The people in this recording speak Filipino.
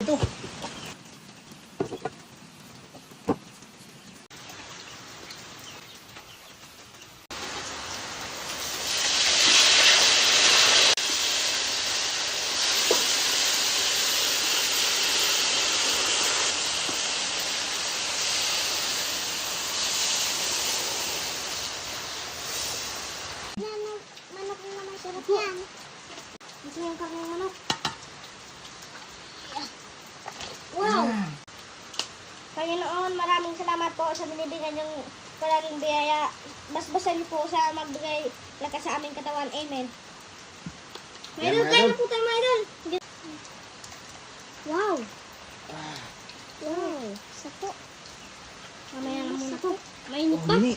Ito. Manok na naman sarap yan. Gusto yung karne ng manok. Wow! Panginoon, maraming salamat po sa binibigyan yung palaging biyaya. Basbasan niyo po sa magbigay lakas sa aming katawan. Amen. Mayroon Yan, kayo idol. na po tayo, mayroon. Wow! Wow! Isa po. Mamaya na muna po. Mainit pa. Oh, mini.